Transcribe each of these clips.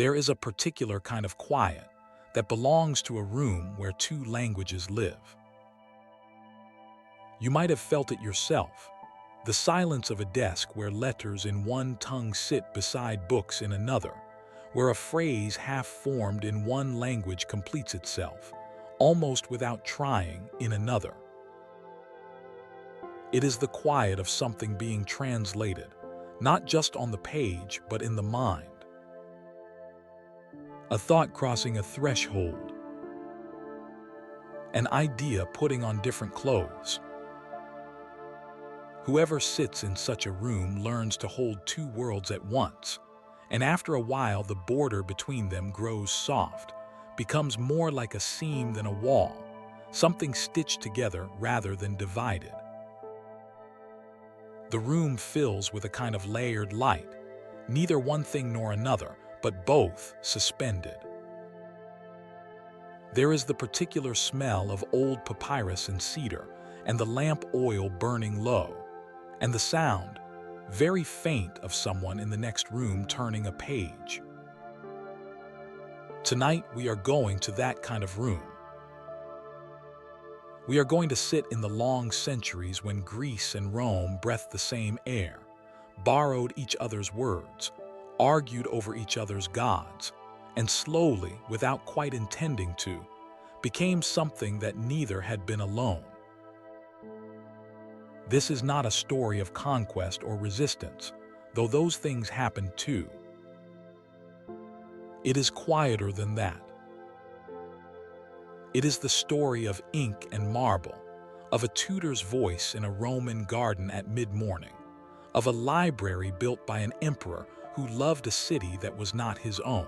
There is a particular kind of quiet that belongs to a room where two languages live. You might have felt it yourself, the silence of a desk where letters in one tongue sit beside books in another, where a phrase half-formed in one language completes itself, almost without trying, in another. It is the quiet of something being translated, not just on the page, but in the mind. A thought crossing a threshold. An idea putting on different clothes. Whoever sits in such a room learns to hold two worlds at once, and after a while the border between them grows soft, becomes more like a seam than a wall, something stitched together rather than divided. The room fills with a kind of layered light, neither one thing nor another, but both suspended. There is the particular smell of old papyrus and cedar, and the lamp oil burning low, and the sound, very faint, of someone in the next room turning a page. Tonight we are going to that kind of room. We are going to sit in the long centuries when Greece and Rome breathed the same air, borrowed each other's words, argued over each other's gods, and slowly, without quite intending to, became something that neither had been alone. This is not a story of conquest or resistance, though those things happened too. It is quieter than that. It is the story of ink and marble, of a tutor's voice in a Roman garden at mid-morning, of a library built by an emperor who loved a city that was not his own.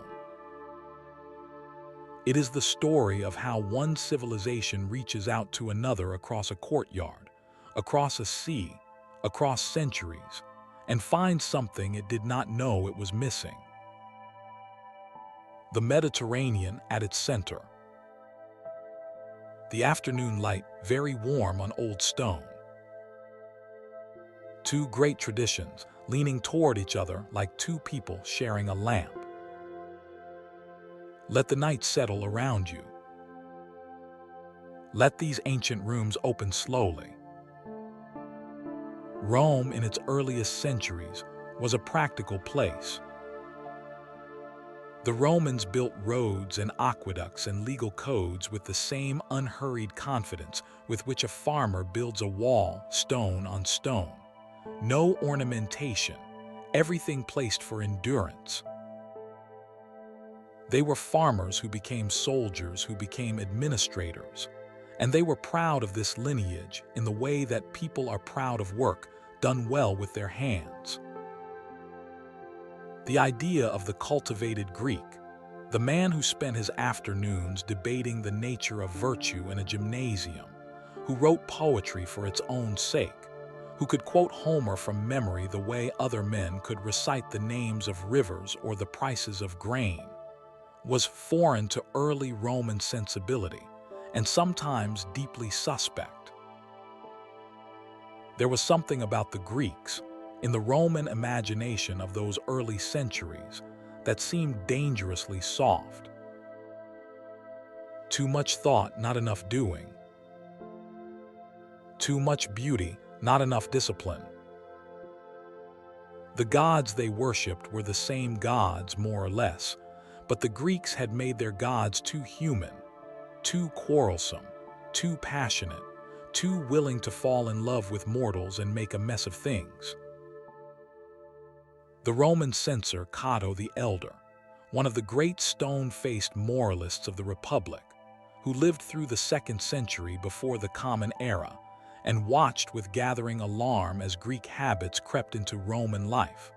It is the story of how one civilization reaches out to another across a courtyard, across a sea, across centuries, and finds something it did not know it was missing. The Mediterranean at its center. The afternoon light very warm on old stone. Two great traditions leaning toward each other like two people sharing a lamp. Let the night settle around you. Let these ancient rooms open slowly. Rome, in its earliest centuries, was a practical place. The Romans built roads and aqueducts and legal codes with the same unhurried confidence with which a farmer builds a wall, stone on stone. No ornamentation, everything placed for endurance. They were farmers who became soldiers, who became administrators, and they were proud of this lineage in the way that people are proud of work done well with their hands. The idea of the cultivated Greek, the man who spent his afternoons debating the nature of virtue in a gymnasium, who wrote poetry for its own sake, who could quote Homer from memory the way other men could recite the names of rivers or the prices of grain, was foreign to early Roman sensibility and sometimes deeply suspect. There was something about the Greeks, in the Roman imagination of those early centuries, that seemed dangerously soft. Too much thought, not enough doing. Too much beauty, not enough discipline. The gods they worshipped were the same gods, more or less, but the Greeks had made their gods too human, too quarrelsome, too passionate, too willing to fall in love with mortals and make a mess of things. The Roman censor Cato the Elder, one of the great stone-faced moralists of the Republic, who lived through the 2nd century before the Common Era and watched with gathering alarm as Greek habits crept into Roman life,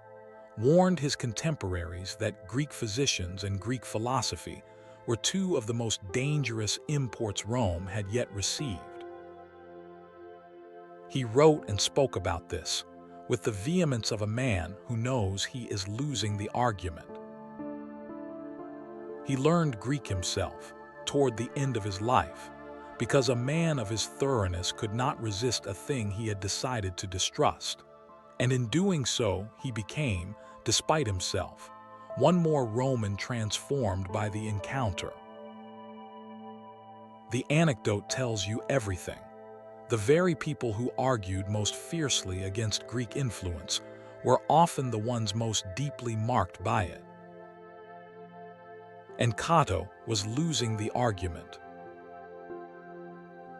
warned his contemporaries that Greek physicians and Greek philosophy were two of the most dangerous imports Rome had yet received. He wrote and spoke about this with the vehemence of a man who knows he is losing the argument. He learned Greek himself toward the end of his life, because a man of his thoroughness could not resist a thing he had decided to distrust, and in doing so he became, despite himself, one more Roman transformed by the encounter. The anecdote tells you everything. The very people who argued most fiercely against Greek influence were often the ones most deeply marked by it. And Cato was losing the argument.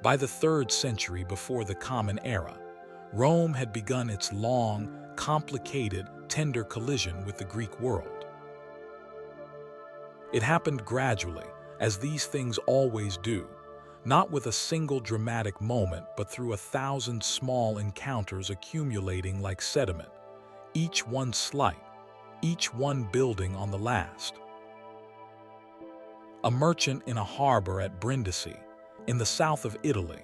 By the 3rd century before the Common Era, Rome had begun its long, complicated, tender collision with the Greek world. It happened gradually, as these things always do, not with a single dramatic moment, but through 1,000 small encounters accumulating like sediment, each one slight, each one building on the last. A merchant in a harbor at Brindisi, in the south of Italy,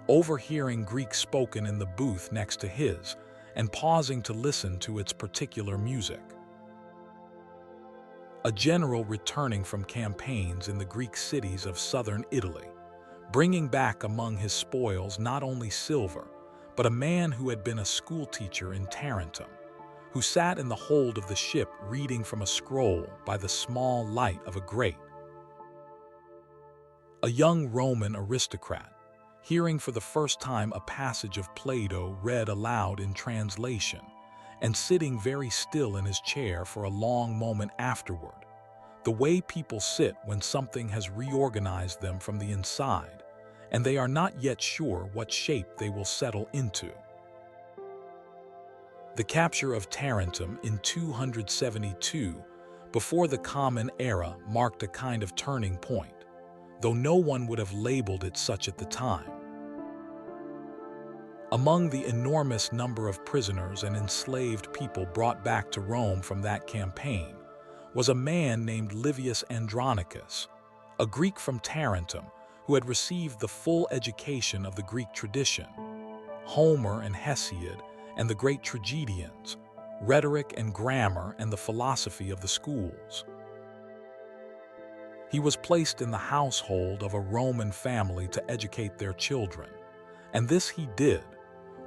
overhearing Greek spoken in the booth next to his and pausing to listen to its particular music. A general returning from campaigns in the Greek cities of southern Italy, bringing back among his spoils not only silver, but a man who had been a schoolteacher in Tarentum, who sat in the hold of the ship reading from a scroll by the small light of a grate. A young Roman aristocrat, hearing for the first time a passage of Plato read aloud in translation, and sitting very still in his chair for a long moment afterward, the way people sit when something has reorganized them from the inside, and they are not yet sure what shape they will settle into. The capture of Tarentum in 272 before the Common Era marked a kind of turning point, though no one would have labeled it such at the time. Among the enormous number of prisoners and enslaved people brought back to Rome from that campaign was a man named Livius Andronicus, a Greek from Tarentum who had received the full education of the Greek tradition, Homer and Hesiod and the great tragedians, rhetoric and grammar and the philosophy of the schools. He was placed in the household of a Roman family to educate their children, and this he did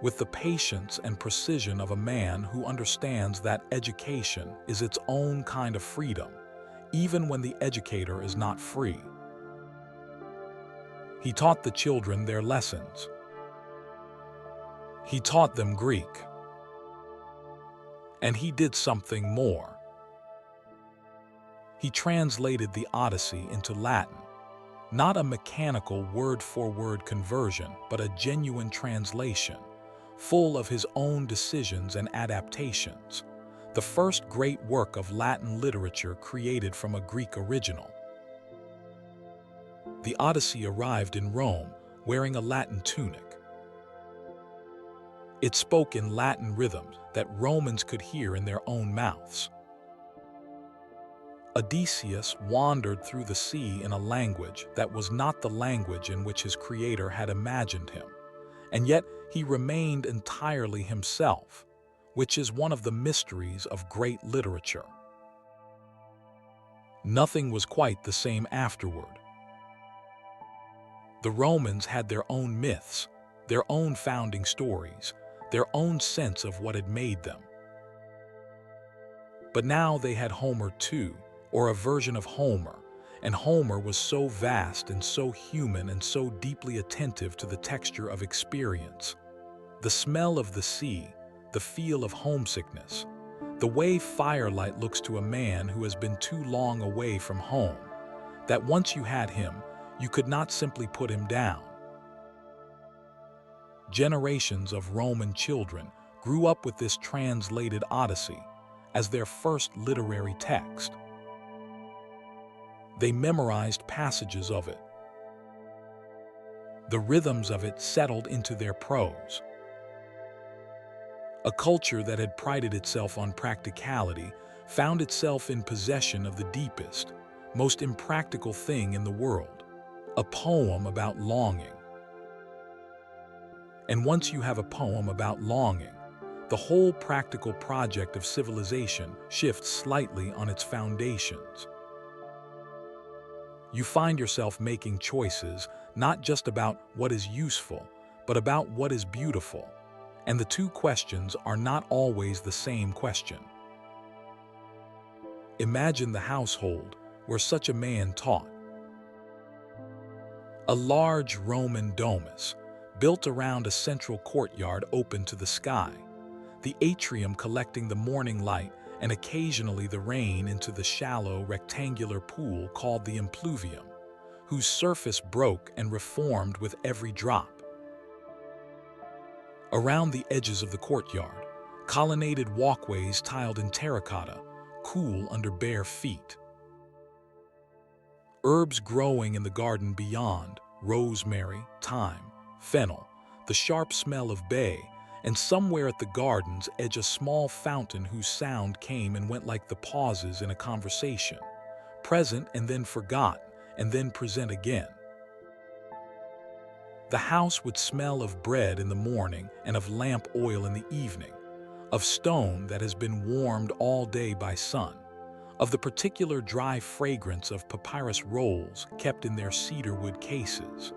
with the patience and precision of a man who understands that education is its own kind of freedom, even when the educator is not free. He taught the children their lessons. He taught them Greek. And he did something more. He translated the Odyssey into Latin, not a mechanical word-for-word conversion, but a genuine translation, full of his own decisions and adaptations, the first great work of Latin literature created from a Greek original. The Odyssey arrived in Rome wearing a Latin tunic. It spoke in Latin rhythms that Romans could hear in their own mouths. Odysseus wandered through the sea in a language that was not the language in which his creator had imagined him, and yet he remained entirely himself, which is one of the mysteries of great literature. Nothing was quite the same afterward. The Romans had their own myths, their own founding stories, their own sense of what had made them. But now they had Homer too, or a version of Homer, and Homer was so vast and so human and so deeply attentive to the texture of experience. The smell of the sea, the feel of homesickness, the way firelight looks to a man who has been too long away from home, that once you had him, you could not simply put him down. Generations of Roman children grew up with this translated Odyssey as their first literary text. They memorized passages of it. The rhythms of it settled into their prose. A culture that had prided itself on practicality found itself in possession of the deepest, most impractical thing in the world, a poem about longing. And once you have a poem about longing, the whole practical project of civilization shifts slightly on its foundations. You find yourself making choices not just about what is useful, but about what is beautiful, and the two questions are not always the same question. Imagine the household where such a man taught. A large Roman domus, built around a central courtyard open to the sky, the atrium collecting the morning light and occasionally the rain into the shallow rectangular pool called the impluvium, whose surface broke and reformed with every drop. Around the edges of the courtyard, colonnaded walkways tiled in terracotta, cool under bare feet. Herbs growing in the garden beyond, rosemary, thyme, fennel, the sharp smell of bay, and somewhere at the garden's edge a small fountain whose sound came and went like the pauses in a conversation, present and then forgotten, and then present again. The house would smell of bread in the morning and of lamp oil in the evening, of stone that has been warmed all day by sun, of the particular dry fragrance of papyrus rolls kept in their cedarwood cases.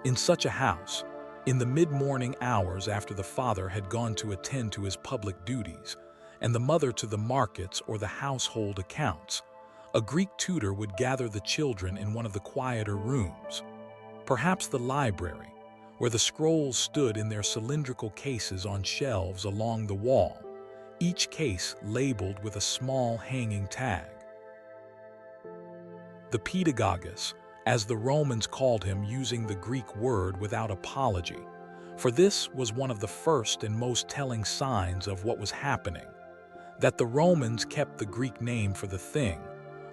In such a house, in the mid-morning hours after the father had gone to attend to his public duties, and the mother to the markets or the household accounts, a Greek tutor would gather the children in one of the quieter rooms, perhaps the library, where the scrolls stood in their cylindrical cases on shelves along the wall, each case labeled with a small hanging tag. The Paedagogus, as the Romans called him using the Greek word without apology, for this was one of the first and most telling signs of what was happening. That the Romans kept the Greek name for the thing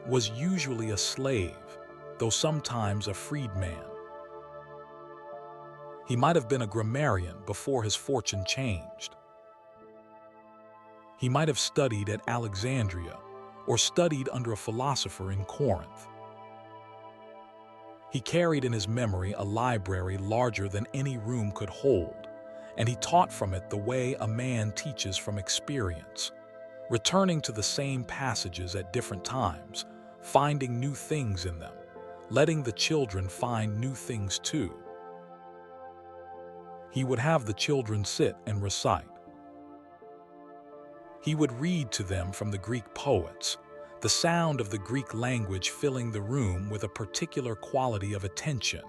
was usually a slave, though sometimes a freedman. He might have been a grammarian before his fortune changed. He might have studied at Alexandria or studied under a philosopher in Corinth. He carried in his memory a library larger than any room could hold, and he taught from it the way a man teaches from experience, returning to the same passages at different times, finding new things in them, letting the children find new things too. He would have the children sit and recite. He would read to them from the Greek poets, the sound of the Greek language filling the room with a particular quality of attention,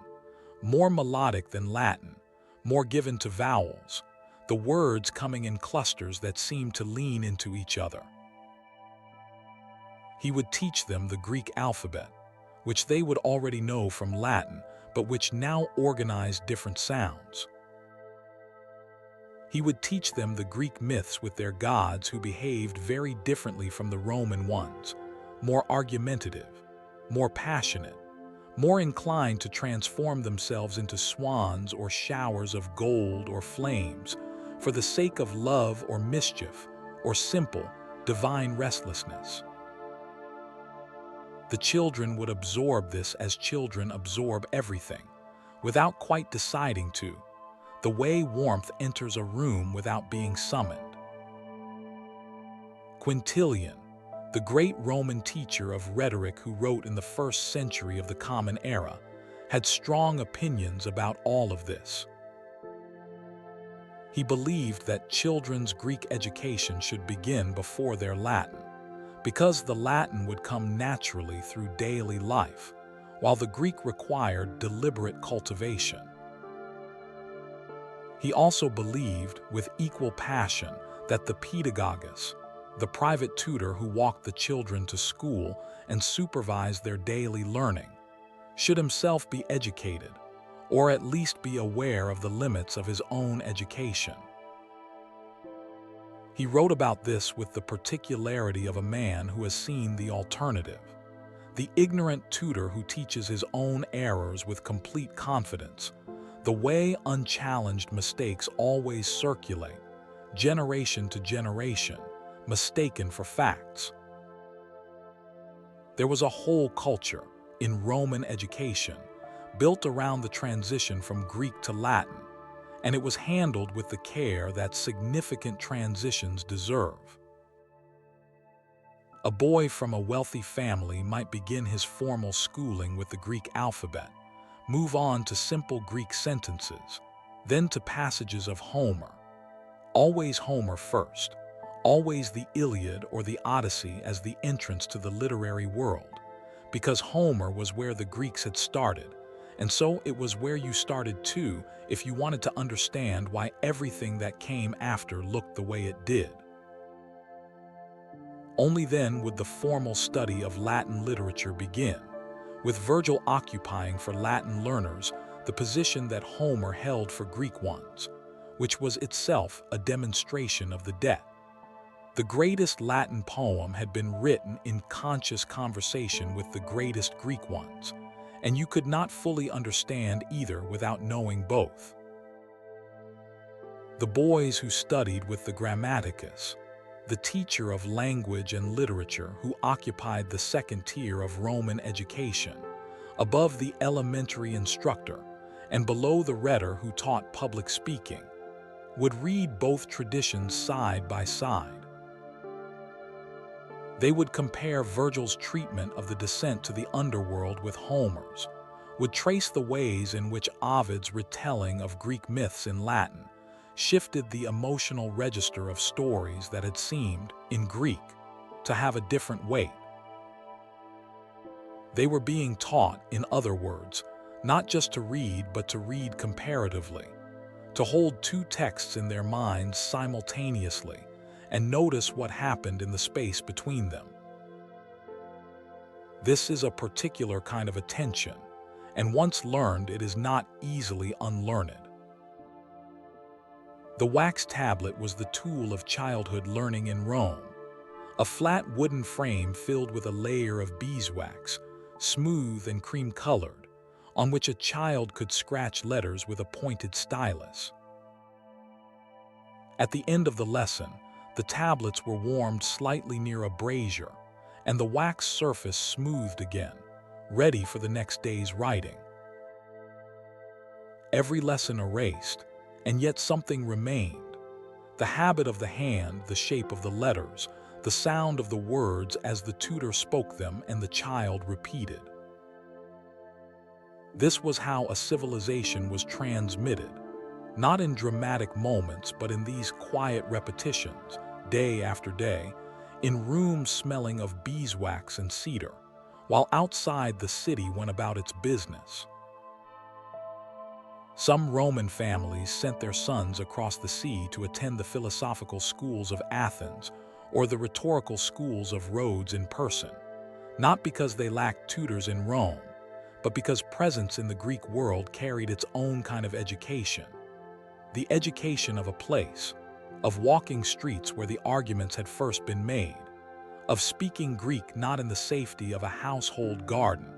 more melodic than Latin, more given to vowels, the words coming in clusters that seemed to lean into each other. He would teach them the Greek alphabet, which they would already know from Latin, but which now organized different sounds. He would teach them the Greek myths with their gods who behaved very differently from the Roman ones, more argumentative, more passionate, more inclined to transform themselves into swans or showers of gold or flames for the sake of love or mischief or simple, divine restlessness. The children would absorb this as children absorb everything, without quite deciding to, the way warmth enters a room without being summoned. Quintilian, the great Roman teacher of rhetoric who wrote in the 1st century of the Common Era, had strong opinions about all of this. He believed that children's Greek education should begin before their Latin, because the Latin would come naturally through daily life, while the Greek required deliberate cultivation. He also believed, with equal passion, that the Paedagogus, the private tutor who walked the children to school and supervised their daily learning, should himself be educated, or at least be aware of the limits of his own education. He wrote about this with the particularity of a man who has seen the alternative, the ignorant tutor who teaches his own errors with complete confidence, the way unchallenged mistakes always circulate, generation to generation, mistaken for facts. There was a whole culture in Roman education built around the transition from Greek to Latin, and it was handled with the care that significant transitions deserve. A boy from a wealthy family might begin his formal schooling with the Greek alphabet, move on to simple Greek sentences, then to passages of Homer. Always Homer first, always the Iliad or the Odyssey as the entrance to the literary world, because Homer was where the Greeks had started, and so it was where you started too if you wanted to understand why everything that came after looked the way it did. Only then would the formal study of Latin literature begin, with Virgil occupying for Latin learners the position that Homer held for Greek ones, which was itself a demonstration of the debt. The greatest Latin poem had been written in conscious conversation with the greatest Greek ones, and you could not fully understand either without knowing both. The boys who studied with the Grammaticus, the teacher of language and literature who occupied the second tier of Roman education, above the elementary instructor and below the rhetor who taught public speaking, would read both traditions side by side. They would compare Virgil's treatment of the descent to the underworld with Homer's, would trace the ways in which Ovid's retelling of Greek myths in Latin shifted the emotional register of stories that had seemed, in Greek, to have a different weight. They were being taught, in other words, not just to read but to read comparatively, to hold two texts in their minds simultaneously and notice what happened in the space between them. This is a particular kind of attention, and once learned it is not easily unlearned. The wax tablet was the tool of childhood learning in Rome, a flat wooden frame filled with a layer of beeswax, smooth and cream-colored, on which a child could scratch letters with a pointed stylus. At the end of the lesson, the tablets were warmed slightly near a brazier, and the wax surface smoothed again, ready for the next day's writing. Every lesson erased, and yet something remained. The habit of the hand, the shape of the letters, the sound of the words as the tutor spoke them and the child repeated. This was how a civilization was transmitted, not in dramatic moments but in these quiet repetitions, day after day, in rooms smelling of beeswax and cedar, while outside the city went about its business. Some Roman families sent their sons across the sea to attend the philosophical schools of Athens or the rhetorical schools of Rhodes in person, not because they lacked tutors in Rome, but because presence in the Greek world carried its own kind of education, the education of a place, of walking streets where the arguments had first been made, of speaking Greek not in the safety of a household garden,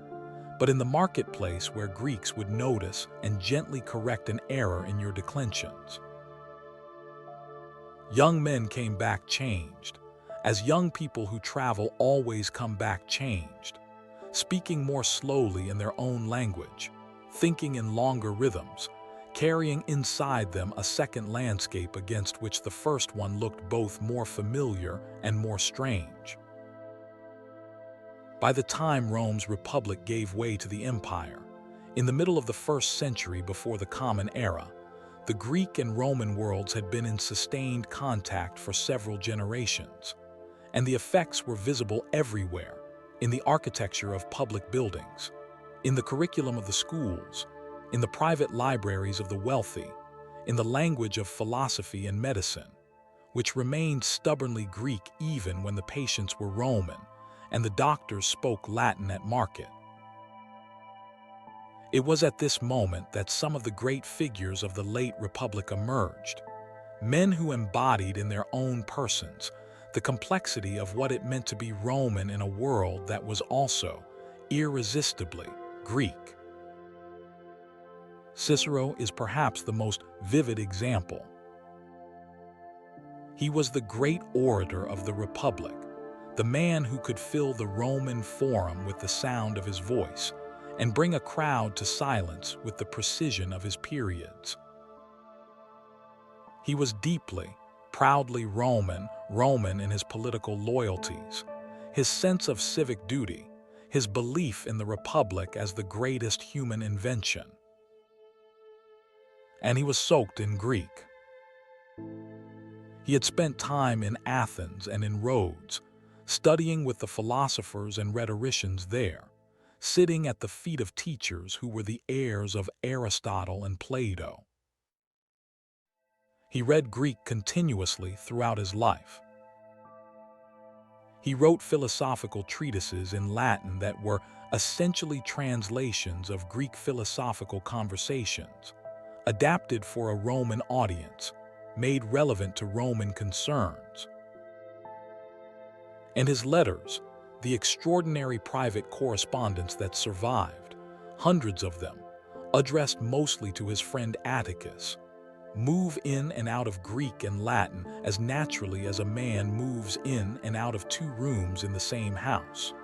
but in the marketplace where Greeks would notice and gently correct an error in your declensions. Young men came back changed, as young people who travel always come back changed, speaking more slowly in their own language, thinking in longer rhythms, carrying inside them a second landscape against which the first one looked both more familiar and more strange. By the time Rome's republic gave way to the empire, in the middle of the 1st century before the Common Era, the Greek and Roman worlds had been in sustained contact for several generations, and the effects were visible everywhere, in the architecture of public buildings, in the curriculum of the schools, in the private libraries of the wealthy, in the language of philosophy and medicine, which remained stubbornly Greek even when the patients were Roman, and the doctors spoke Latin at market. It was at this moment that some of the great figures of the late Republic emerged, men who embodied in their own persons the complexity of what it meant to be Roman in a world that was also, irresistibly, Greek. Cicero is perhaps the most vivid example. He was the great orator of the Republic, the man who could fill the Roman Forum with the sound of his voice and bring a crowd to silence with the precision of his periods. He was deeply, proudly Roman in his political loyalties, his sense of civic duty, his belief in the Republic as the greatest human invention. And he was soaked in Greek. He had spent time in Athens and in Rhodes, studying with the philosophers and rhetoricians there, sitting at the feet of teachers who were the heirs of Aristotle and Plato. He read Greek continuously throughout his life. He wrote philosophical treatises in Latin that were essentially translations of Greek philosophical conversations, adapted for a Roman audience, made relevant to Roman concerns. And his letters, the extraordinary private correspondence that survived, hundreds of them, addressed mostly to his friend Atticus, move in and out of Greek and Latin as naturally as a man moves in and out of two rooms in the same house.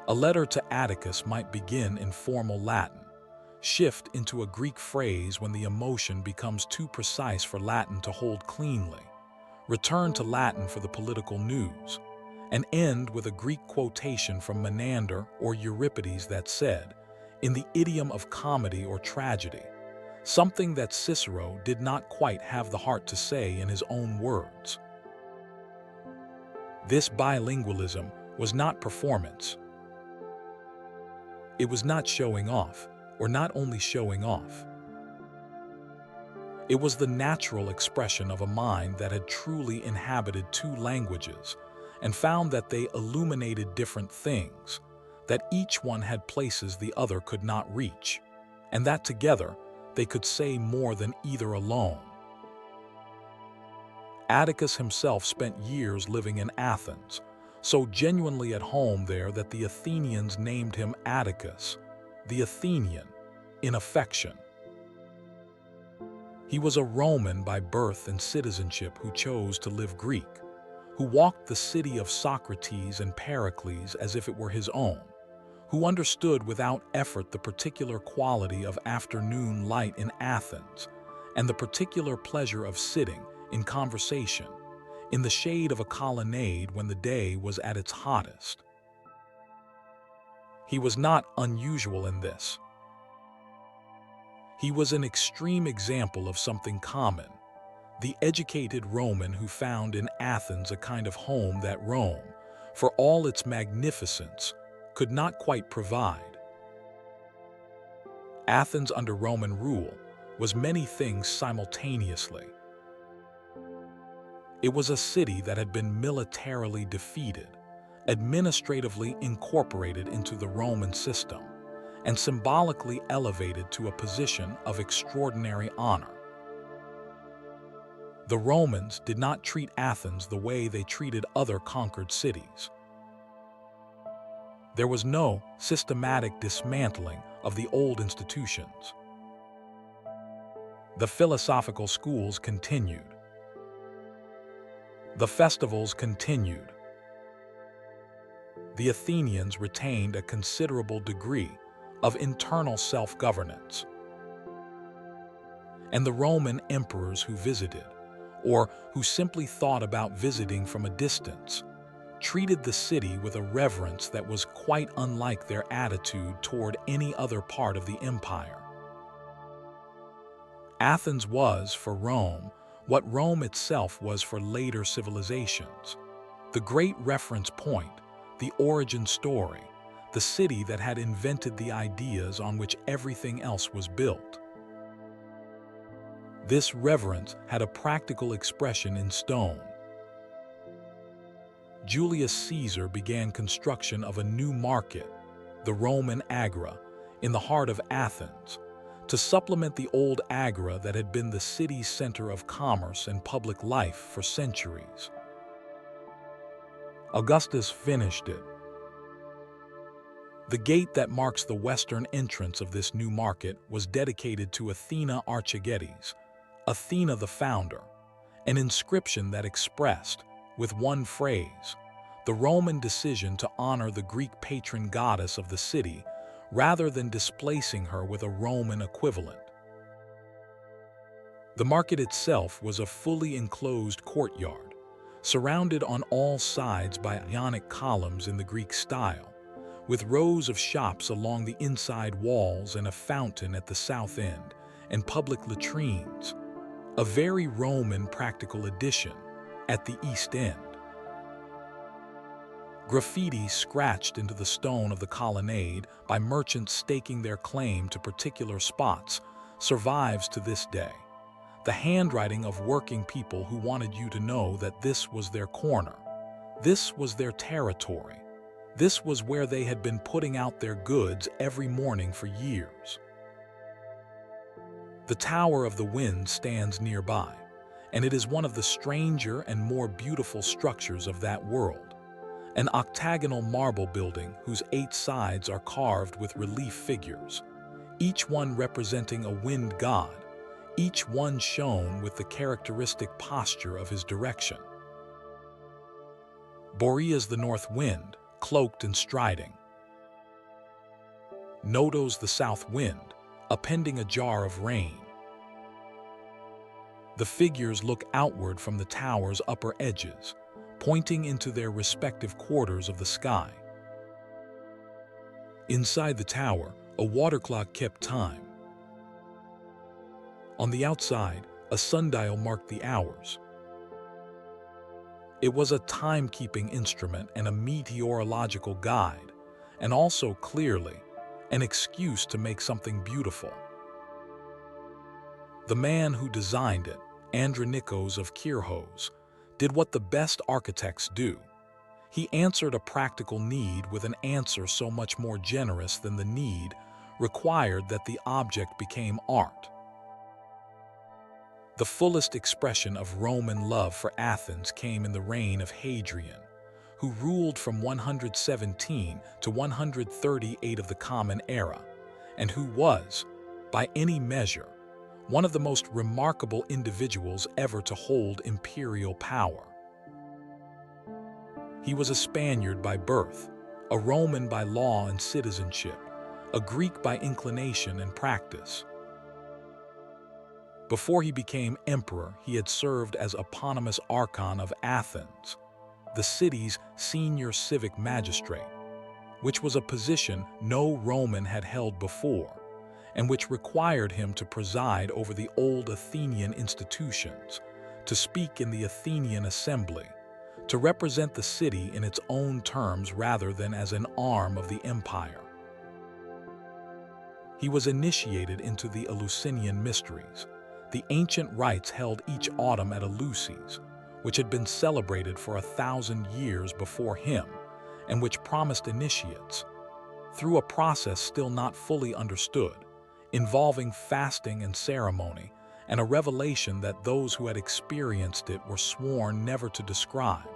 A letter to Atticus might begin in formal Latin, shift into a Greek phrase when the emotion becomes too precise for Latin to hold cleanly, return to Latin for the political news, and end with a Greek quotation from Menander or Euripides that said, in the idiom of comedy or tragedy, something that Cicero did not quite have the heart to say in his own words. This bilingualism was not performance. It was not showing off, or not only showing off. It was the natural expression of a mind that had truly inhabited two languages and found that they illuminated different things, that each one had places the other could not reach, and that together they could say more than either alone. Atticus himself spent years living in Athens, so genuinely at home there that the Athenians named him Atticus, the Athenian, in affection. He was a Roman by birth and citizenship who chose to live Greek, who walked the city of Socrates and Pericles as if it were his own, who understood without effort the particular quality of afternoon light in Athens and the particular pleasure of sitting in conversation in the shade of a colonnade when the day was at its hottest. He was not unusual in this. He was an extreme example of something common, the educated Roman who found in Athens a kind of home that Rome, for all its magnificence, could not quite provide. Athens under Roman rule was many things simultaneously. It was a city that had been militarily defeated, administratively incorporated into the Roman system, and symbolically elevated to a position of extraordinary honor. The Romans did not treat Athens the way they treated other conquered cities. There was no systematic dismantling of the old institutions. The philosophical schools continued. The festivals continued. The Athenians retained a considerable degree of internal self-governance. And the Roman emperors who visited, or who simply thought about visiting from a distance, treated the city with a reverence that was quite unlike their attitude toward any other part of the empire. Athens was, for Rome, what Rome itself was for later civilizations, the great reference point, the origin story, the city that had invented the ideas on which everything else was built. This reverence had a practical expression in stone. Julius Caesar began construction of a new market, the Roman Agora, in the heart of Athens, to supplement the old Agora that had been the city's center of commerce and public life for centuries. Augustus finished it. The gate that marks the western entrance of this new market was dedicated to Athena Archegetes, Athena the founder, an inscription that expressed, with one phrase, the Roman decision to honor the Greek patron goddess of the city rather than displacing her with a Roman equivalent. The market itself was a fully enclosed courtyard, surrounded on all sides by Ionic columns in the Greek style, with rows of shops along the inside walls and a fountain at the south end, and public latrines. a very Roman practical addition at the east end. Graffiti scratched into the stone of the colonnade by merchants staking their claim to particular spots survives to this day. The handwriting of working people who wanted you to know that this was their corner. This was their territory. This was where they had been putting out their goods every morning for years. The Tower of the Wind stands nearby, and it is one of the stranger and more beautiful structures of that world. An octagonal marble building whose 8 sides are carved with relief figures, each one representing a wind god, each one shown with the characteristic posture of his direction. Boreas the north wind, cloaked and striding. Nodos the south wind, appending a jar of rain. The figures look outward from the tower's upper edges, pointing into their respective quarters of the sky. Inside the tower, a water clock kept time. On the outside, a sundial marked the hours. It was a timekeeping instrument and a meteorological guide, and also clearly an excuse to make something beautiful. The man who designed it, Andronicus of Kyrhos, did what the best architects do. He answered a practical need with an answer so much more generous than the need required that the object became art. The fullest expression of Roman love for Athens came in the reign of Hadrian, who ruled from 117 to 138 of the Common Era, and who was, by any measure, one of the most remarkable individuals ever to hold imperial power. He was a Spaniard by birth, a Roman by law and citizenship, a Greek by inclination and practice. Before he became emperor, he had served as eponymous archon of Athens, the city's senior civic magistrate, which was a position no Roman had held before, and which required him to preside over the old Athenian institutions, to speak in the Athenian assembly, to represent the city in its own terms rather than as an arm of the empire. He was initiated into the Eleusinian mysteries, the ancient rites held each autumn at Eleusis, which had been celebrated for 1,000 years before him, and which promised initiates, through a process still not fully understood, involving fasting and ceremony, and a revelation that those who had experienced it were sworn never to describe,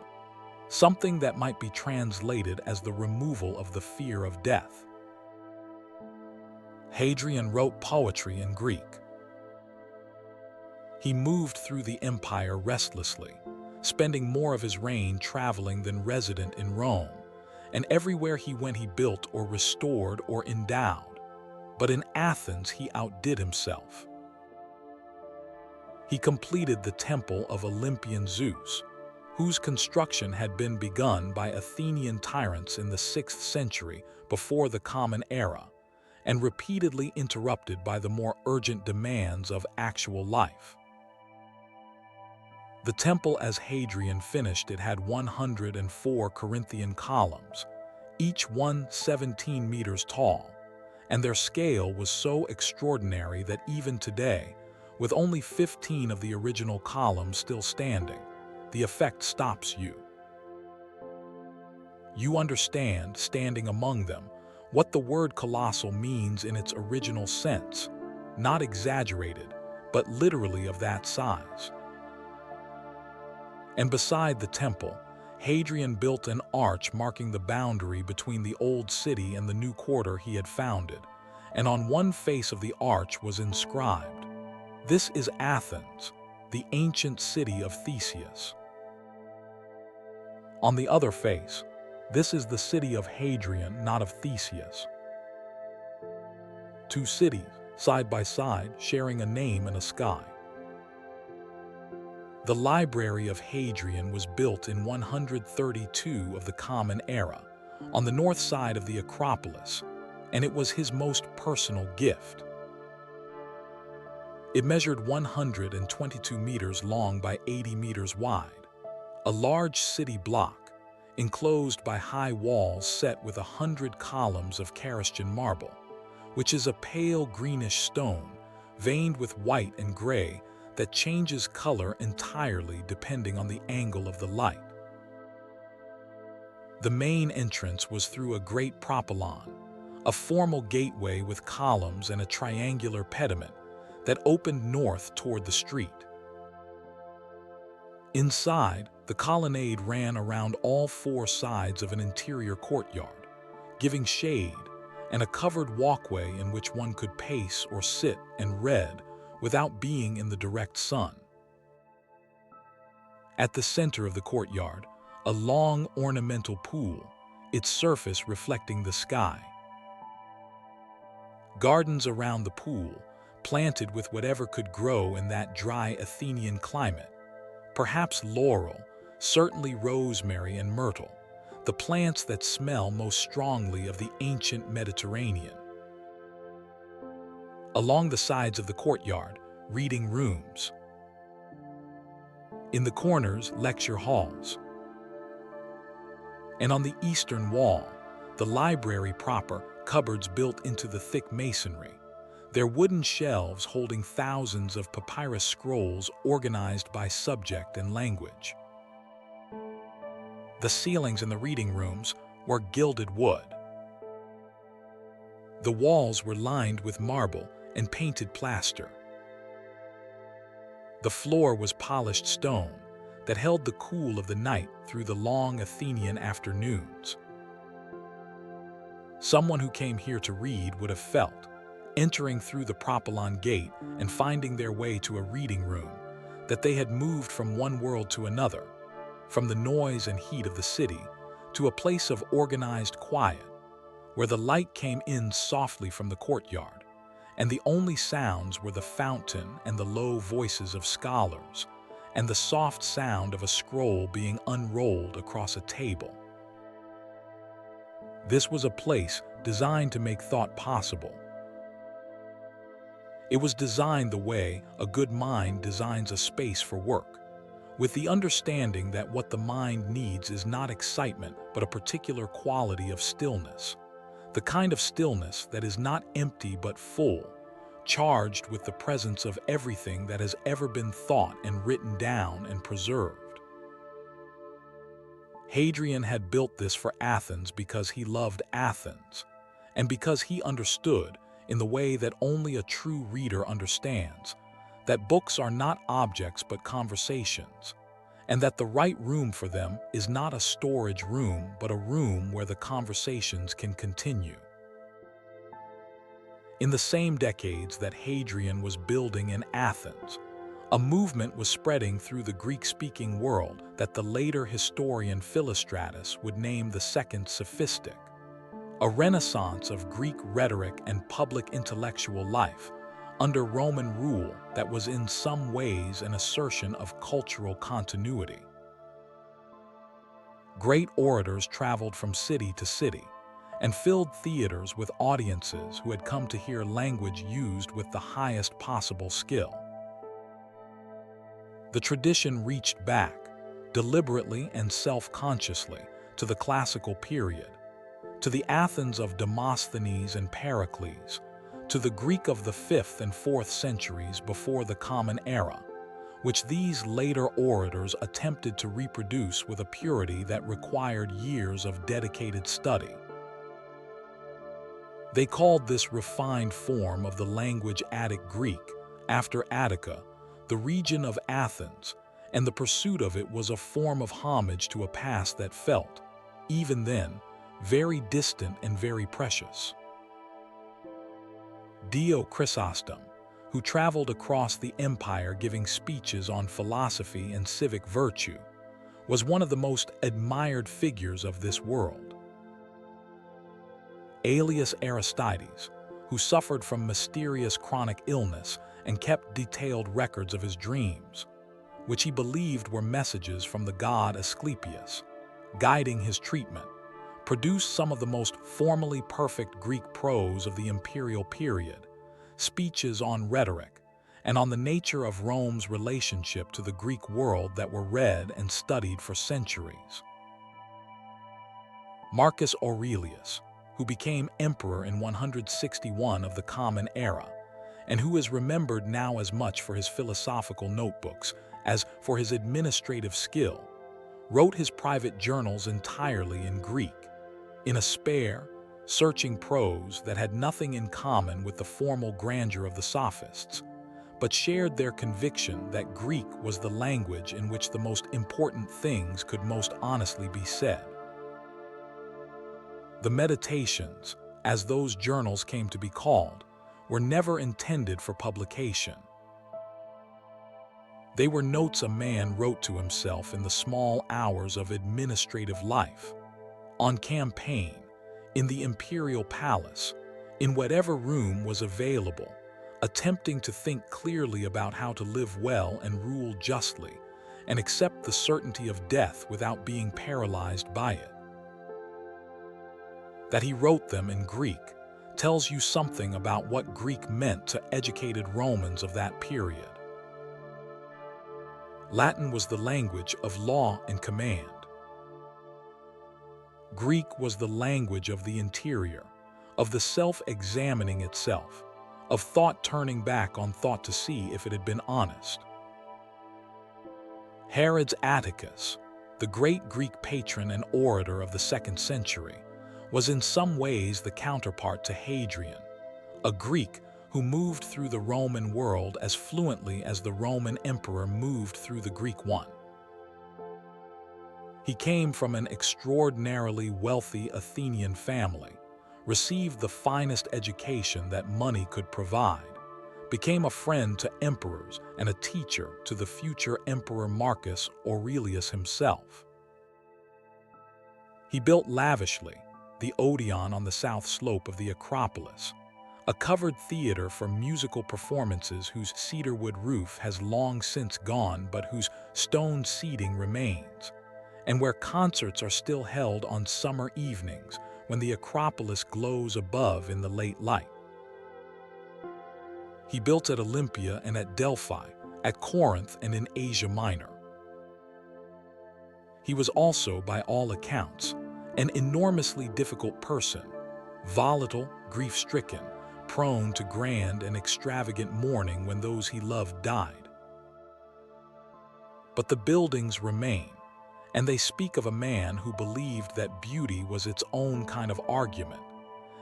something that might be translated as the removal of the fear of death. Hadrian wrote poetry in Greek. He moved through the empire restlessly, spending more of his reign traveling than resident in Rome, and everywhere he went he built or restored or endowed. But in Athens he outdid himself. He completed the temple of Olympian Zeus, whose construction had been begun by Athenian tyrants in the 6th century before the Common Era, and repeatedly interrupted by the more urgent demands of actual life. The temple as Hadrian finished it had 104 Corinthian columns, each one 17 meters tall, and their scale was so extraordinary that even today, with only 15 of the original columns still standing, the effect stops you. You understand, standing among them, what the word colossal means in its original sense, not exaggerated, but literally of that size. And beside the temple, Hadrian built an arch marking the boundary between the old city and the new quarter he had founded, and on one face of the arch was inscribed, "This is Athens, the ancient city of Theseus." On the other face, "This is the city of Hadrian, not of Theseus." Two cities, side by side, sharing a name and a sky. The Library of Hadrian was built in 132 of the Common Era, on the north side of the Acropolis, and it was his most personal gift. It measured 122 meters long by 80 meters wide, a large city block, enclosed by high walls set with 100 columns of Caristian marble, which is a pale greenish stone, veined with white and gray, that changes color entirely depending on the angle of the light. The main entrance was through a great propylon, a formal gateway with columns and a triangular pediment that opened north toward the street. Inside, the colonnade ran around all four sides of an interior courtyard, giving shade and a covered walkway in which one could pace or sit and read without being in the direct sun. At the center of the courtyard, a long ornamental pool, its surface reflecting the sky. Gardens around the pool, planted with whatever could grow in that dry Athenian climate, perhaps laurel, certainly rosemary and myrtle, the plants that smell most strongly of the ancient Mediterranean. Along the sides of the courtyard, reading rooms. In the corners, lecture halls. And on the eastern wall, the library proper, cupboards built into the thick masonry, their wooden shelves holding thousands of papyrus scrolls organized by subject and language. The ceilings in the reading rooms were gilded wood. The walls were lined with marble and painted plaster. The floor was polished stone that held the cool of the night through the long Athenian afternoons. Someone who came here to read would have felt, entering through the propylon gate and finding their way to a reading room, that they had moved from one world to another, from the noise and heat of the city to a place of organized quiet, where the light came in softly from the courtyard, and the only sounds were the fountain and the low voices of scholars, and the soft sound of a scroll being unrolled across a table. This was a place designed to make thought possible. It was designed the way a good mind designs a space for work, with the understanding that what the mind needs is not excitement, but a particular quality of stillness, the kind of stillness that is not empty but full, charged with the presence of everything that has ever been thought and written down and preserved. Hadrian had built this for Athens because he loved Athens, and because he understood, in the way that only a true reader understands, that books are not objects but conversations, and that the right room for them is not a storage room but a room where the conversations can continue. In the same decades that Hadrian was building in Athens, a movement was spreading through the Greek-speaking world that the later historian Philostratus would name the Second Sophistic, a renaissance of Greek rhetoric and public intellectual life under Roman rule that was in some ways an assertion of cultural continuity. Great orators traveled from city to city and filled theaters with audiences who had come to hear language used with the highest possible skill. The tradition reached back, deliberately and self-consciously, to the classical period, to the Athens of Demosthenes and Pericles, to the Greek of the 5th and 4th centuries before the Common Era, which these later orators attempted to reproduce with a purity that required years of dedicated study. They called this refined form of the language Attic Greek, after Attica, the region of Athens, and the pursuit of it was a form of homage to a past that felt, even then, very distant and very precious. Dio Chrysostom, who traveled across the empire giving speeches on philosophy and civic virtue, was one of the most admired figures of this world. Aelius Aristides, who suffered from mysterious chronic illness and kept detailed records of his dreams, which he believed were messages from the god Asclepius, guiding his treatment, produced some of the most formally perfect Greek prose of the imperial period, speeches on rhetoric, and on the nature of Rome's relationship to the Greek world that were read and studied for centuries. Marcus Aurelius, who became emperor in 161 of the Common Era, and who is remembered now as much for his philosophical notebooks as for his administrative skill, wrote his private journals entirely in Greek, in a spare, searching prose that had nothing in common with the formal grandeur of the Sophists, but shared their conviction that Greek was the language in which the most important things could most honestly be said. The Meditations, as those journals came to be called, were never intended for publication. They were notes a man wrote to himself in the small hours of administrative life, on campaign, in the imperial palace, in whatever room was available, attempting to think clearly about how to live well and rule justly, and accept the certainty of death without being paralyzed by it. That he wrote them in Greek tells you something about what Greek meant to educated Romans of that period. Latin was the language of law and command. Greek was the language of the interior, of the self-examining itself, of thought turning back on thought to see if it had been honest. Herod's Atticus, the great Greek patron and orator of the 2nd century, was in some ways the counterpart to Hadrian, a Greek who moved through the Roman world as fluently as the Roman emperor moved through the Greek one. He came from an extraordinarily wealthy Athenian family, received the finest education that money could provide, became a friend to emperors and a teacher to the future Emperor Marcus Aurelius himself. He built lavishly the Odeon on the south slope of the Acropolis, a covered theater for musical performances whose cedarwood roof has long since gone but whose stone seating remains, and where concerts are still held on summer evenings when the Acropolis glows above in the late light. He built at Olympia and at Delphi, at Corinth and in Asia Minor. He was also, by all accounts, an enormously difficult person, volatile, grief-stricken, prone to grand and extravagant mourning when those he loved died. But the buildings remain, and they speak of a man who believed that beauty was its own kind of argument,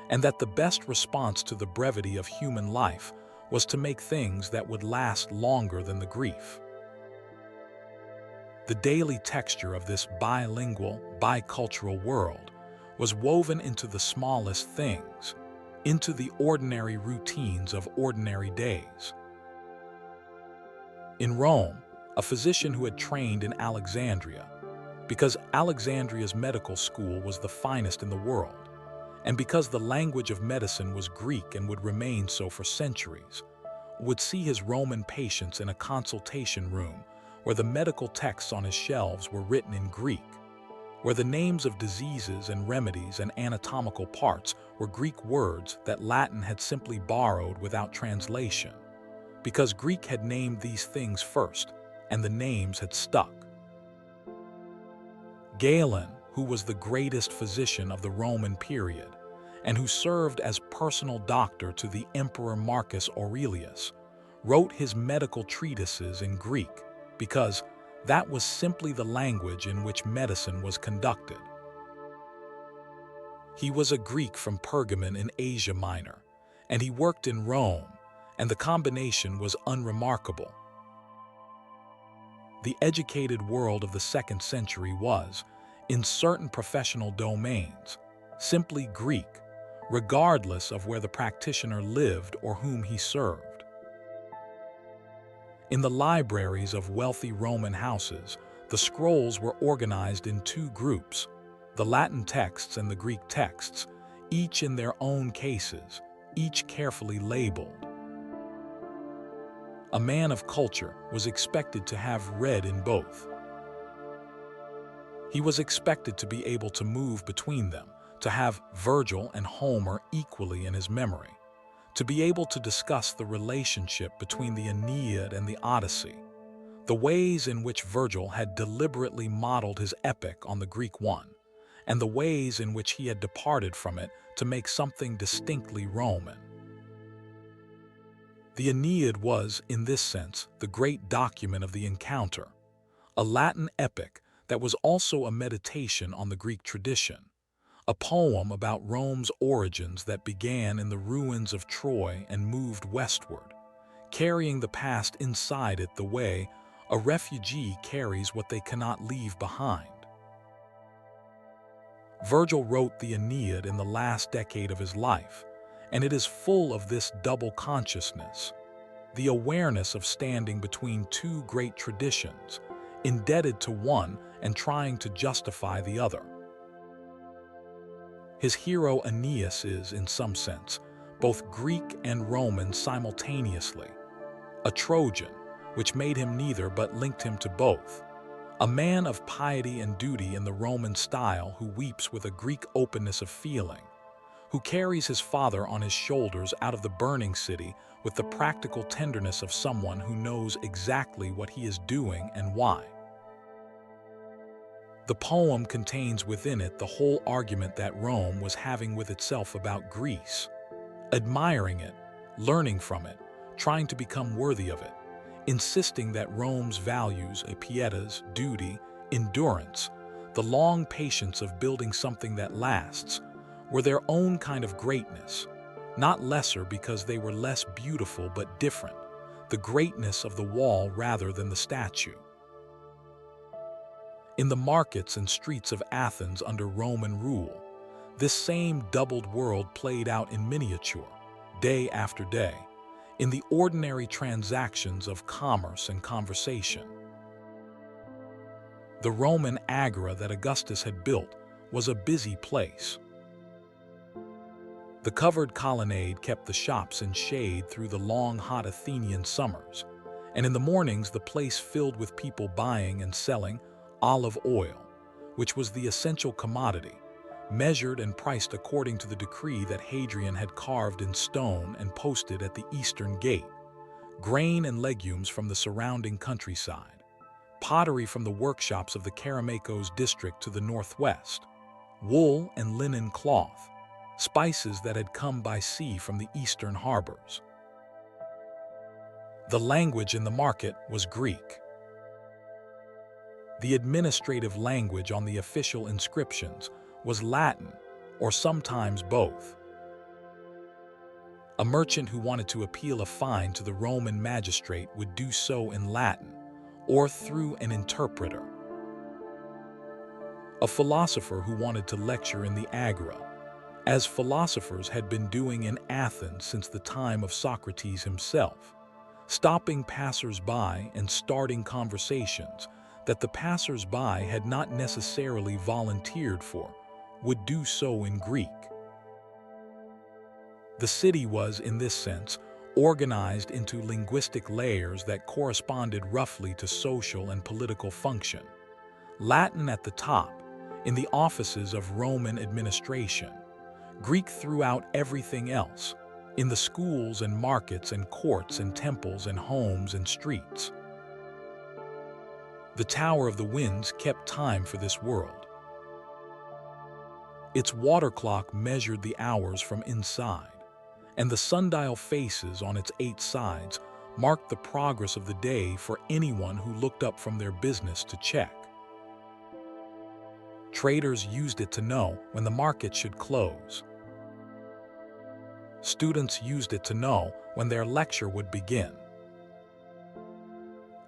and that the best response to the brevity of human life was to make things that would last longer than the grief. The daily texture of this bilingual, bicultural world was woven into the smallest things, into the ordinary routines of ordinary days. In Rome, a physician who had trained in Alexandria, because Alexandria's medical school was the finest in the world, and because the language of medicine was Greek and would remain so for centuries, would see his Roman patients in a consultation room where the medical texts on his shelves were written in Greek, where the names of diseases and remedies and anatomical parts were Greek words that Latin had simply borrowed without translation, because Greek had named these things first, and the names had stuck. Galen, who was the greatest physician of the Roman period, and who served as personal doctor to the Emperor Marcus Aurelius, wrote his medical treatises in Greek, because that was simply the language in which medicine was conducted. He was a Greek from Pergamon in Asia Minor, and he worked in Rome, and the combination was unremarkable. The educated world of the 2nd century was, in certain professional domains, simply Greek, regardless of where the practitioner lived or whom he served. In the libraries of wealthy Roman houses, the scrolls were organized in two groups, the Latin texts and the Greek texts, each in their own cases, each carefully labeled. A man of culture was expected to have read in both. He was expected to be able to move between them, to have Virgil and Homer equally in his memory, to be able to discuss the relationship between the Aeneid and the Odyssey, the ways in which Virgil had deliberately modeled his epic on the Greek one, and the ways in which he had departed from it to make something distinctly Roman. The Aeneid was, in this sense, the great document of the encounter, a Latin epic that was also a meditation on the Greek tradition, a poem about Rome's origins that began in the ruins of Troy and moved westward, carrying the past inside it the way a refugee carries what they cannot leave behind. Virgil wrote the Aeneid in the last decade of his life, and it is full of this double consciousness, the awareness of standing between two great traditions, indebted to one and trying to justify the other. His hero Aeneas is, in some sense, both Greek and Roman simultaneously, a Trojan, which made him neither but linked him to both, a man of piety and duty in the Roman style who weeps with a Greek openness of feeling, who carries his father on his shoulders out of the burning city with the practical tenderness of someone who knows exactly what he is doing and why. The poem contains within it the whole argument that Rome was having with itself about Greece, admiring it, learning from it, trying to become worthy of it, insisting that Rome's values, pietas, duty, endurance, the long patience of building something that lasts, were their own kind of greatness, not lesser because they were less beautiful but different, the greatness of the wall rather than the statue. In the markets and streets of Athens under Roman rule, this same doubled world played out in miniature, day after day, in the ordinary transactions of commerce and conversation. The Roman Agora that Augustus had built was a busy place. The covered colonnade kept the shops in shade through the long, hot Athenian summers, and in the mornings the place filled with people buying and selling olive oil, which was the essential commodity, measured and priced according to the decree that Hadrian had carved in stone and posted at the eastern gate, grain and legumes from the surrounding countryside, pottery from the workshops of the Kerameikos district to the northwest, wool and linen cloth, spices that had come by sea from the eastern harbors. The language in the market was Greek. The administrative language on the official inscriptions was Latin, or sometimes both. A merchant who wanted to appeal a fine to the Roman magistrate would do so in Latin, or through an interpreter. A philosopher who wanted to lecture in the Agora, as philosophers had been doing in Athens since the time of Socrates himself, stopping passers-by and starting conversations that the passers-by had not necessarily volunteered for, would do so in Greek. The city was, in this sense, organized into linguistic layers that corresponded roughly to social and political function. Latin at the top, in the offices of Roman administration, Greek throughout everything else, in the schools and markets and courts and temples and homes and streets. The Tower of the Winds kept time for this world. Its water clock measured the hours from inside, and the sundial faces on its 8 sides marked the progress of the day for anyone who looked up from their business to check. Traders used it to know when the market should close. Students used it to know when their lecture would begin.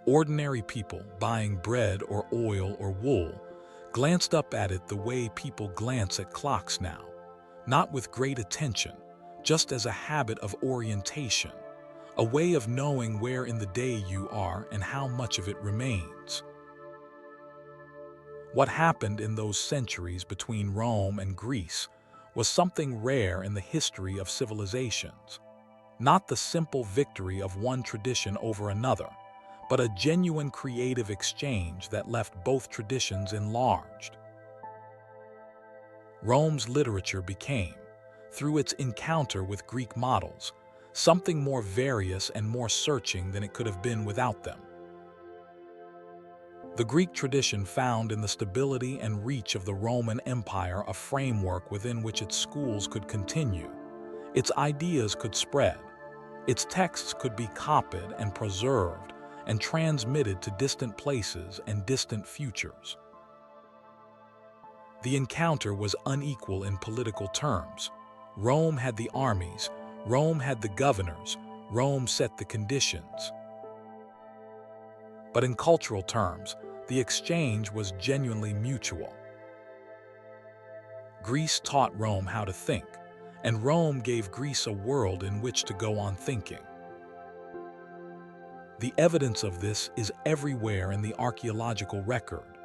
Ordinary people buying bread or oil or wool glanced up at it the way people glance at clocks now, not with great attention, just as a habit of orientation, a way of knowing where in the day you are and how much of it remains. What happened in those centuries between Rome and Greece was something rare in the history of civilizations, not the simple victory of one tradition over another, but a genuine creative exchange that left both traditions enlarged. Rome's literature became, through its encounter with Greek models, something more various and more searching than it could have been without them. The Greek tradition found in the stability and reach of the Roman Empire a framework within which its schools could continue, its ideas could spread, its texts could be copied and preserved and transmitted to distant places and distant futures. The encounter was unequal in political terms. Rome had the armies, Rome had the governors, Rome set the conditions. But in cultural terms, the exchange was genuinely mutual. Greece taught Rome how to think, and Rome gave Greece a world in which to go on thinking. The evidence of this is everywhere in the archaeological record,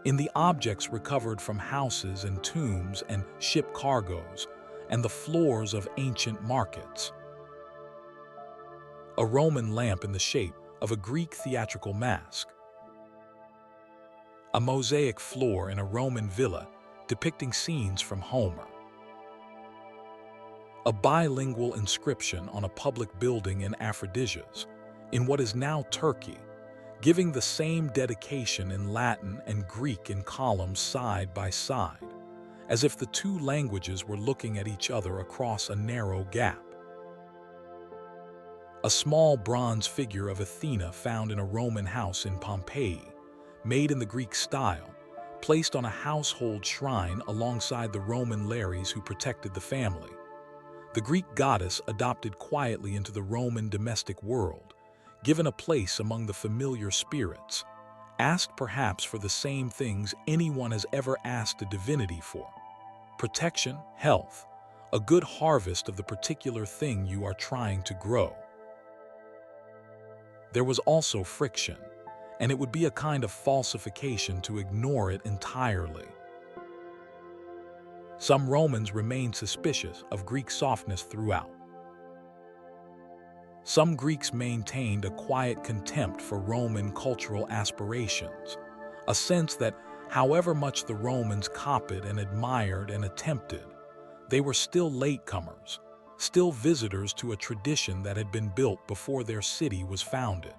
in the objects recovered from houses and tombs and ship cargoes, and the floors of ancient markets. A Roman lamp in the shape of a Greek theatrical mask. A mosaic floor in a Roman villa depicting scenes from Homer. A bilingual inscription on a public building in Aphrodisias, in what is now Turkey, giving the same dedication in Latin and Greek in columns side by side, as if the two languages were looking at each other across a narrow gap. A small bronze figure of Athena found in a Roman house in Pompeii, made in the Greek style, placed on a household shrine alongside the Roman Lares who protected the family. The Greek goddess adopted quietly into the Roman domestic world, given a place among the familiar spirits, asked perhaps for the same things anyone has ever asked a divinity for: protection, health, a good harvest of the particular thing you are trying to grow. There was also friction, and it would be a kind of falsification to ignore it entirely. Some Romans remained suspicious of Greek softness throughout. Some Greeks maintained a quiet contempt for Roman cultural aspirations, a sense that however much the Romans copied and admired and attempted, they were still latecomers, still visitors to a tradition that had been built before their city was founded.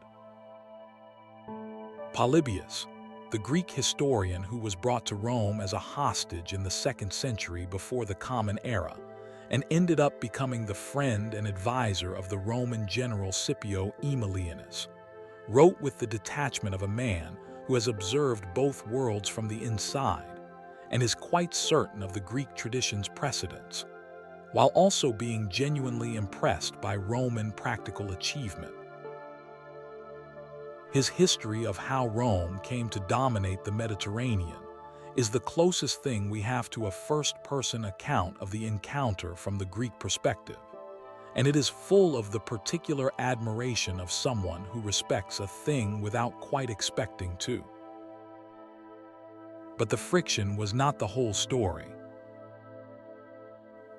Polybius, the Greek historian who was brought to Rome as a hostage in the 2nd century before the Common Era, and ended up becoming the friend and advisor of the Roman general Scipio Aemilianus, wrote with the detachment of a man who has observed both worlds from the inside and is quite certain of the Greek tradition's precedents, while also being genuinely impressed by Roman practical achievement. His history of how Rome came to dominate the Mediterranean is the closest thing we have to a first-person account of the encounter from the Greek perspective, and it is full of the particular admiration of someone who respects a thing without quite expecting to. But the friction was not the whole story.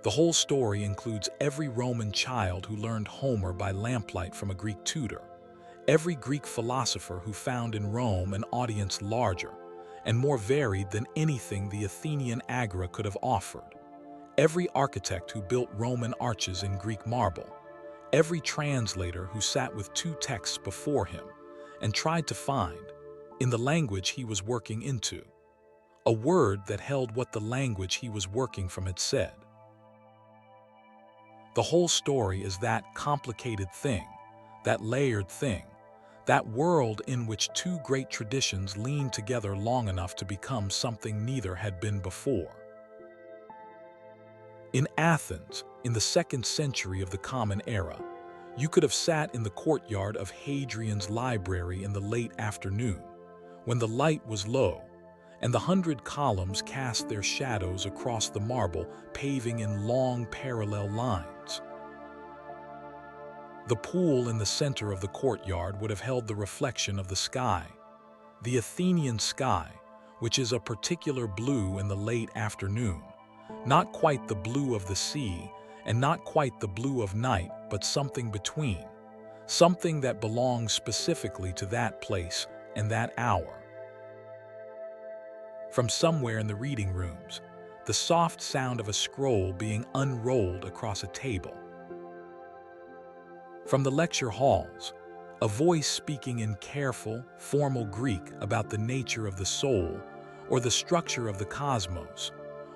The whole story includes every Roman child who learned Homer by lamplight from a Greek tutor, every Greek philosopher who found in Rome an audience larger and more varied than anything the Athenian Agora could have offered, every architect who built Roman arches in Greek marble, every translator who sat with two texts before him and tried to find, in the language he was working into, a word that held what the language he was working from had said. The whole story is that complicated thing, that layered thing, that world in which two great traditions leaned together long enough to become something neither had been before. In Athens, in the 2nd century of the Common Era, you could have sat in the courtyard of Hadrian's library in the late afternoon, when the light was low, and the 100 columns cast their shadows across the marble paving in long parallel lines. The pool in the center of the courtyard would have held the reflection of the sky, the Athenian sky, which is a particular blue in the late afternoon, not quite the blue of the sea and not quite the blue of night, but something between, something that belongs specifically to that place and that hour. From somewhere in the reading rooms, the soft sound of a scroll being unrolled across a table. From the lecture halls, a voice speaking in careful, formal Greek about the nature of the soul, or the structure of the cosmos,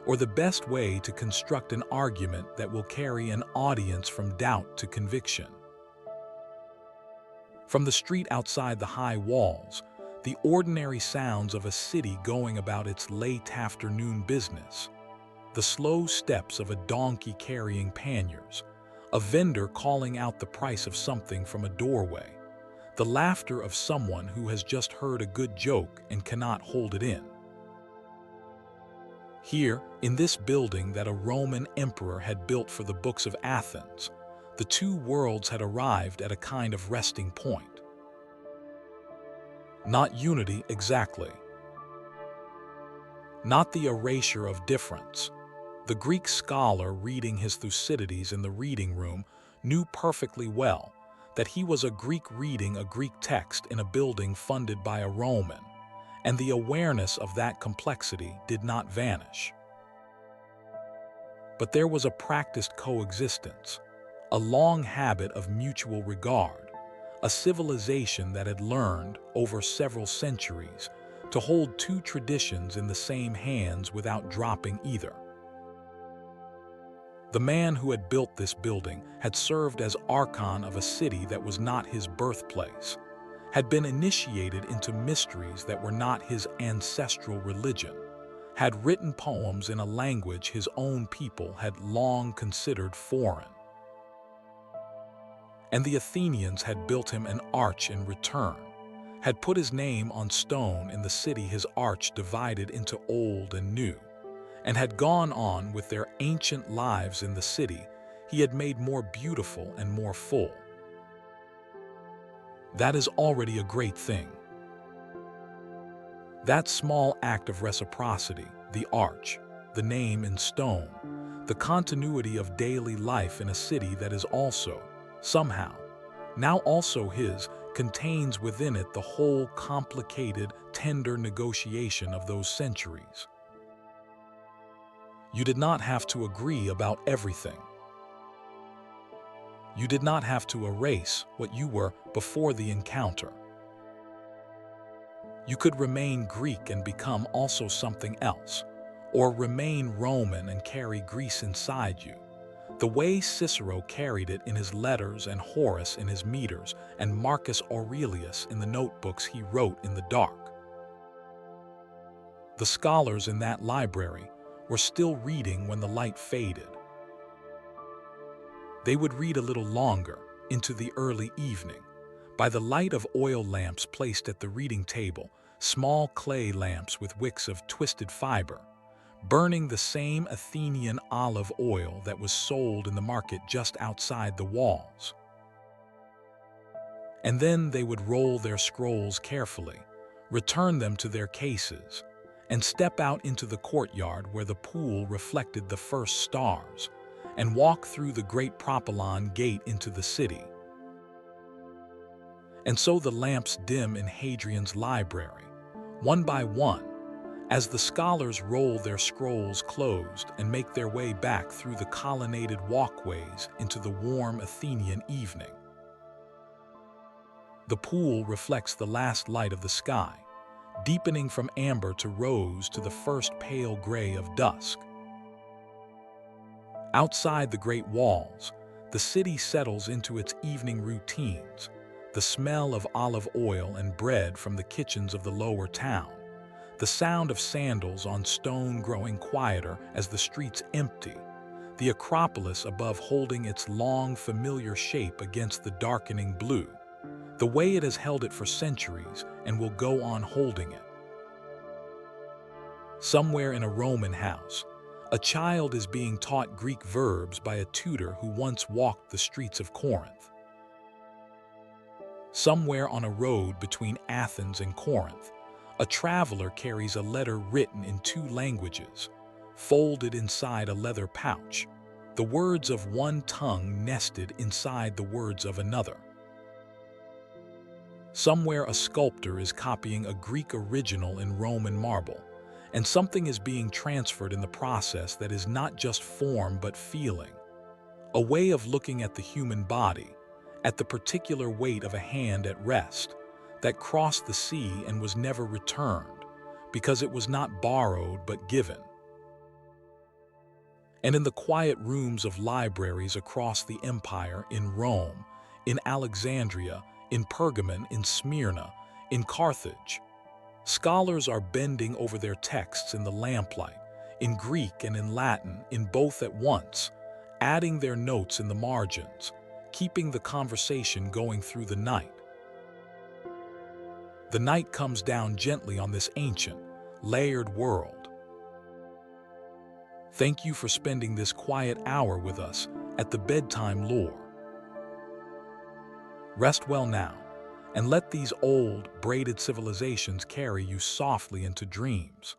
or the best way to construct an argument that will carry an audience from doubt to conviction. From the street outside the high walls, the ordinary sounds of a city going about its late afternoon business, the slow steps of a donkey carrying panniers, a vendor calling out the price of something from a doorway, the laughter of someone who has just heard a good joke and cannot hold it in. Here, in this building that a Roman emperor had built for the books of Athens, the two worlds had arrived at a kind of resting point. Not unity exactly. Not the erasure of difference. The Greek scholar reading his Thucydides in the reading room knew perfectly well that he was a Greek reading a Greek text in a building funded by a Roman, and the awareness of that complexity did not vanish. But there was a practiced coexistence, a long habit of mutual regard, a civilization that had learned, over several centuries, to hold two traditions in the same hands without dropping either. The man who had built this building had served as archon of a city that was not his birthplace, had been initiated into mysteries that were not his ancestral religion, had written poems in a language his own people had long considered foreign. And the Athenians had built him an arch in return, had put his name on stone in the city his arch divided into old and new, and had gone on with their ancient lives in the city he had made more beautiful and more full. That is already a great thing. That small act of reciprocity, the arch, the name in stone, the continuity of daily life in a city that is also, somehow, now also his, contains within it the whole complicated, tender negotiation of those centuries. You did not have to agree about everything. You did not have to erase what you were before the encounter. You could remain Greek and become also something else, or remain Roman and carry Greece inside you, the way Cicero carried it in his letters and Horace in his meters and Marcus Aurelius in the notebooks he wrote in the dark. The scholars in that library were still reading when the light faded. They would read a little longer, into the early evening, by the light of oil lamps placed at the reading table, small clay lamps with wicks of twisted fiber, burning the same Athenian olive oil that was sold in the market just outside the walls. And then they would roll their scrolls carefully, return them to their cases, and step out into the courtyard where the pool reflected the first stars, and walk through the great propylon gate into the city. And so the lamps dim in Hadrian's library, one by one, as the scholars roll their scrolls closed and make their way back through the colonnaded walkways into the warm Athenian evening. The pool reflects the last light of the sky, deepening from amber to rose to the first pale gray of dusk. Outside the great walls, the city settles into its evening routines, the smell of olive oil and bread from the kitchens of the lower town, the sound of sandals on stone growing quieter as the streets empty, the Acropolis above holding its long familiar shape against the darkening blue, the way it has held it for centuries and will go on holding it. Somewhere in a Roman house, a child is being taught Greek verbs by a tutor who once walked the streets of Corinth. Somewhere on a road between Athens and Corinth, a traveler carries a letter written in two languages, folded inside a leather pouch, the words of one tongue nested inside the words of another. Somewhere a sculptor is copying a Greek original in Roman marble, and something is being transferred in the process that is not just form but feeling, a way of looking at the human body, at the particular weight of a hand at rest that crossed the sea and was never returned, because it was not borrowed but given. And in the quiet rooms of libraries across the empire, in Rome, in Alexandria, in Pergamon, in Smyrna, in Carthage, scholars are bending over their texts in the lamplight, in Greek and in Latin, in both at once, adding their notes in the margins, keeping the conversation going through the night. The night comes down gently on this ancient, layered world. Thank you for spending this quiet hour with us at the Bedtime Lore. Rest well now, and let these old, braided civilizations carry you softly into dreams.